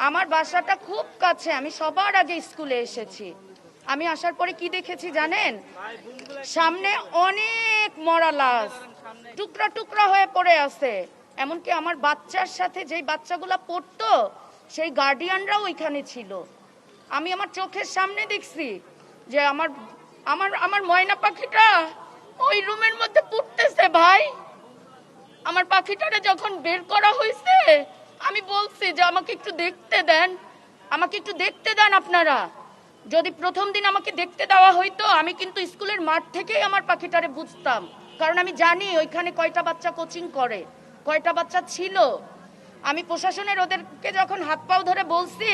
আমার বাসাটা খুব কাছে, আমি সবার আগে স্কুলে এসেছি। আমি আসার পরে কি দেখেছি জানেন? সামনে অনেক মরা লাশ টুকরা টুকরা হয়ে পড়ে আছে। এমনকি আমার বাচ্চার সাথে যেই বাচ্চাগুলা পড়তো সেই গার্ডিয়ানরাও ওইখানে ছিল। আমি আমার চোখের সামনে দেখছি যে আমার আমার আমার ময়না পাখিটা ওই রুমের মধ্যে পড়তেছে। ভাই, আমার পাখিটারে যখন বের করা হয়েছে আমি বলছি যে আমাকে একটু দেখতে দেন, আমাকে একটু দেখতে দেন আপনারা। যদি প্রথম দিন আমাকে দেখতে দেওয়া হইতো আমি কিন্তু স্কুলের মাঠ থেকেই আমার পাখিটারে বুঝতাম, কারণ আমি জানি ওইখানে কয়টা বাচ্চা কোচিং করে, কয়টা বাচ্চা ছিল। আমি প্রশাসনের ওদেরকে যখন হাত পাও ধরে বলছি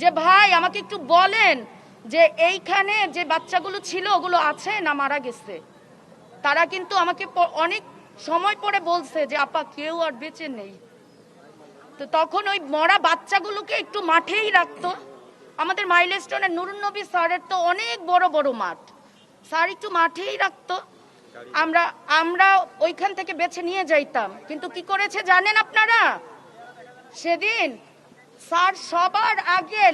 যে ভাই আমাকে একটু বলেন যে এইখানে যে বাচ্চাগুলো ছিল ওগুলো আছে না মারা গেছে, তারা কিন্তু আমাকে অনেক সময় পরে বলছে যে আপা কেউ আর বেঁচে নেই। তো তখন ওই মরা বাচ্চাগুলোকে একটু মাঠেই রাখতো। আমাদের মাইলস্টোনের নুরুন নবী স্যারের তো অনেক বড় বড় মাঠ, স্যার একটু মাঠেই রাখতো। আমরা আমরা ওইখান থেকে বেছে নিয়ে যাইতাম। কিন্তু কি করেছে জানেন আপনারা? সেদিন স্যার সবার আগে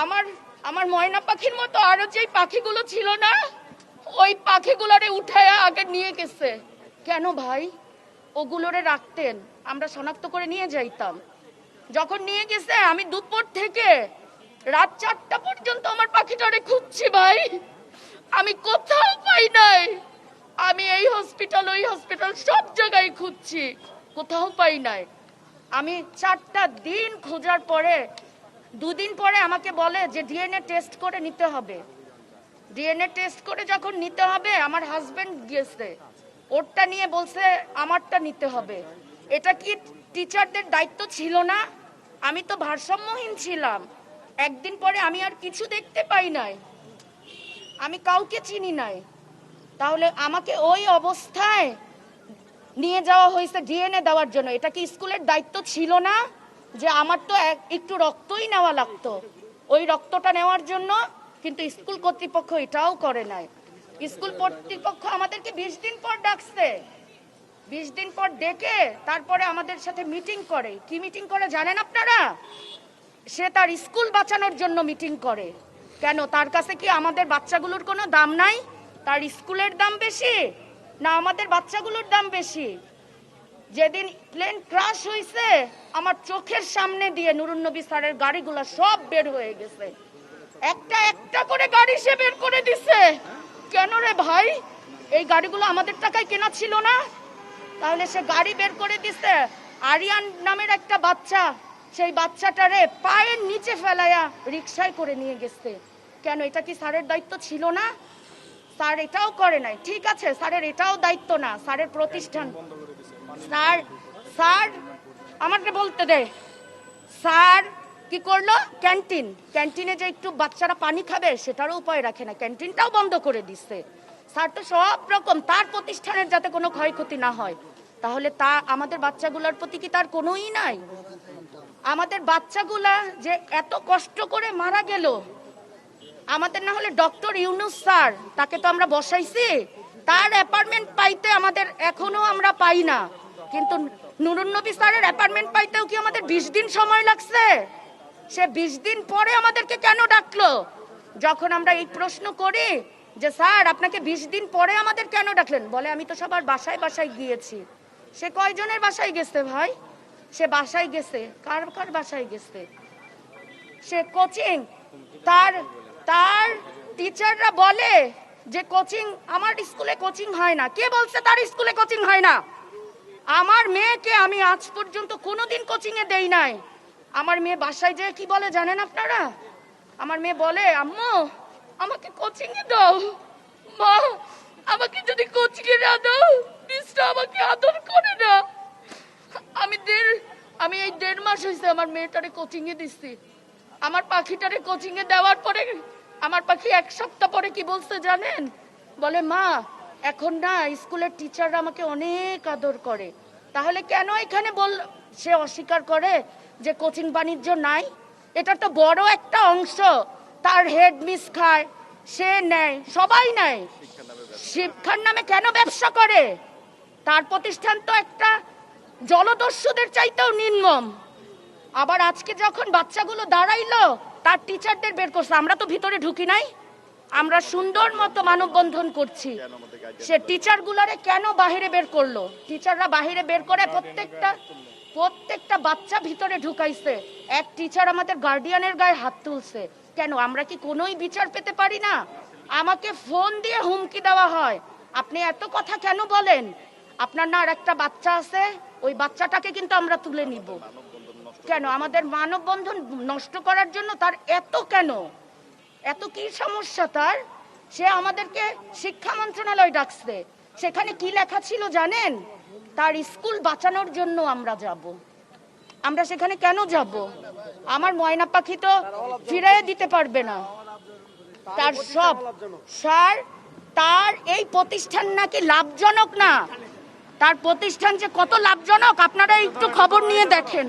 আমার আমার ময়না পাখির মতো আরো যে পাখিগুলো ছিল না ওই পাখিগুলোরে উঠায়া আগে নিয়ে গেছে। কেন ভাই? ওগুলোরে রাখতেন, আমরা শনাক্ত করে নিয়ে যাইতাম। যখন নিয়ে গেছে আমি দুপুর থেকে রাত 4টা পর্যন্ত আমার পাখিটারে খুঁজছি ভাই, আমি কোথাও পাই নাই। আমি এই হসপিটাল ওই হসপিটাল সব জায়গায় খুঁজছি, কোথাও পাই নাই। আমি 4টা দিন খোঁজার পরে 2 দিন পরে আমাকে বলে যে ডিএনএ টেস্ট করে নিতে হবে। ডিএনএ টেস্ট করে যখন নিতে হবে আমার হাজবেন্ড গেছে, ওরটা নিয়ে বলছে আমারটা নিতে হবে। এটা কি টিচারদের দায়িত্ব ছিল না? আমি তো ভারসাম্যহীন ছিলাম। একদিন পরে আমি আর কিছু দেখতে পাই নাই, আমি কাউকে চিনি নাই। তাহলে আমাকে ওই অবস্থায় নিয়ে যাওয়া হয়েছে ডিএনএ দেওয়ার জন্য। এটা কি স্কুলের দায়িত্ব ছিল না যে আমার তো একটু রক্তই নেওয়া লাগতো, ওই রক্তটা নেওয়ার জন্য? কিন্তু স্কুল কর্তৃপক্ষ এটাও করে নাই। স্কুল কর্তৃপক্ষ আমাদেরকে 20 দিন পর ডাকছে, 20 দিন পর ডেকে তারপরে আমাদের সাথে মিটিং করে। কি মিটিং করে জানেন আপনারা? সে তার স্কুল বাঁচানোর জন্য মিটিং করে। কেন? তার কাছে কি আমাদের বাচ্চাগুলোর কোনো দাম নাই? তার স্কুলের দাম বেশি না আমাদের বাচ্চাগুলোর দাম বেশি? যেদিন প্লেন ক্রাশ হয়েছে আমার চোখের সামনে দিয়ে নুরুন নবী স্যারের গাড়িগুলো সব বের হয়ে গেছে, একটা একটা করে গাড়ি সে বের করে দিছে। কেন রে ভাই? এই গাড়িগুলো আমাদের টাকায় কেনা ছিল না? তাহলে সে গাড়ি বের করে দিছে। আরিয়ান নামের একটা বাচ্চা, সেই বাচ্চাটারে পায়ের নিচে ফেলাইয়া রিকশায় করে নিয়ে গেছে। কেন? এটা কি স্যারের দায়িত্ব ছিল না? স্যার এটাও করে নাই। ঠিক আছে, স্যারের এটাও দায়িত্ব না, স্যারের প্রতিষ্ঠান। স্যার স্যার আমাকে বলতে দে, স্যার কি করলো? ক্যান্টিনে যে একটু বাচ্চারা পানি খাবে সেটারও উপায় রাখে না, ক্যান্টিনটাও বন্ধ করে দিচ্ছে। স্যার তো সব রকম তার প্রতিষ্ঠানের যাতে কোনো ক্ষয়ক্ষতি না হয়। তাহলে তা আমাদের বাচ্চাগুলোর প্রতি কি তার কোনোই নাই? আমাদের বাচ্চাগুলা যে এত কষ্ট করে মারা গেল, আমাদের না হলে ডক্টর ইউনুস স্যার, তাকে তো আমরা বসাইছি, তার অ্যাপার্টমেন্ট পাইতে আমাদের এখনো আমরা পাই না। কিন্তু নুরুন নবী স্যারের অ্যাপার্টমেন্ট পাইতেও কি আমাদের 20 দিন সময় লাগছে? সে 20 দিন পরে আমাদেরকে কেন ডাকলো? যখন আমরা এই প্রশ্ন করি যে স্যার আপনাকে 20 দিন পরে আমাদের কেন ডাকলেন, বলে আমি তো সবার বাসায় বাসায় গিয়েছি। সে কয়জনের বাসায় গেছে ভাই? সে বাসায় গেছে, কার কার বাসায় গেছে? সে কোচিং, তার তার টিচাররা বলে যে কোচিং, আমার স্কুলে কোচিং হয় না। কে বলছে তার স্কুলে কোচিং হয় না? আমার মেয়েকে আমি আজ পর্যন্ত কোনোদিন কোচিং এ দেই নাই। আমার মেয়ে বাসায় যেয়ে কি বলে জানেন আপনারা? আমার মেয়ে বলে আম্মু আমাকে কোচিং এ দাও, মা আমাকে যদি কোচিং এ না দাও মিসটা আমাকে আদর করে না। আমি এই 1.5 মাস হয়েছে আমার মেয়েটারে কোচিং এ দিচ্ছি। আমার পাখিটারে কোচিং এ দেওয়ার পরে আমার পাখি 1 সপ্তাহ পরে কি বলছে জানেন? বলে মা এখন না স্কুলের টিচাররা আমাকে অনেক আদর করে। তাহলে কেন এখানে সে অস্বীকার করে যে কোচিং বাণিজ্য নাই? এটা তো বড় একটা অংশ। তার হেড মিস খায়, সে নেয়, সবাই নেয়। শিক্ষার নামে কেন ব্যবসা করে? তার প্রতিষ্ঠান তো একটা জলদস্যুদের চাইতেও নির্মম। আবার আজকে যখন বাচ্চাগুলো দাঁড়াইলো তার টিচারদের বের করছে, আমরা তো ভিতরে ঢুকি নাই, আমরা সুন্দর মতো মানববন্ধন করছি, সে টিচার গুলারে কেন বাহিরে বের করলো? টিচাররা বাহিরে বের করে প্রত্যেকটা বাচ্চা ভিতরে ঢুকাইছে, এক টিচার আমাদের গার্ডিয়ানের গায়ে হাত তুলছে। কেন? আমরা কি কোনোই বিচার পেতে পারি না? আমাকে ফোন দিয়ে হুমকি দেওয়া হয়, আপনি এত কথা কেন বলেন? আপনার না আর একটা বাচ্চা আছে, ওই বাচ্চাটাকে কিন্তু আমরা তুলে নিব। কেন? আমাদের মানববন্ধন নষ্ট করার জন্য তার এত কেন? এত কি সমস্যা তার? সে আমাদেরকে শিক্ষা মন্ত্রণালয় ডাকছে, সেখানে কি লেখা ছিল জানেন? তার স্কুল বাঁচানোর জন্য আমরা যাব। আমরা সেখানে কেন যাব? আমার ময়না পাখি তো ফিরিয়ে দিতে পারবে না। তার সব স্যার, তার এই প্রতিষ্ঠান নাকি লাভজনক না। তার প্রতিষ্ঠান যে কত লাভজনক আপনারা একটু খবর নিয়ে দেখেন,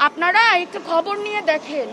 আপনারা একটু খবর নিয়ে দেখেন।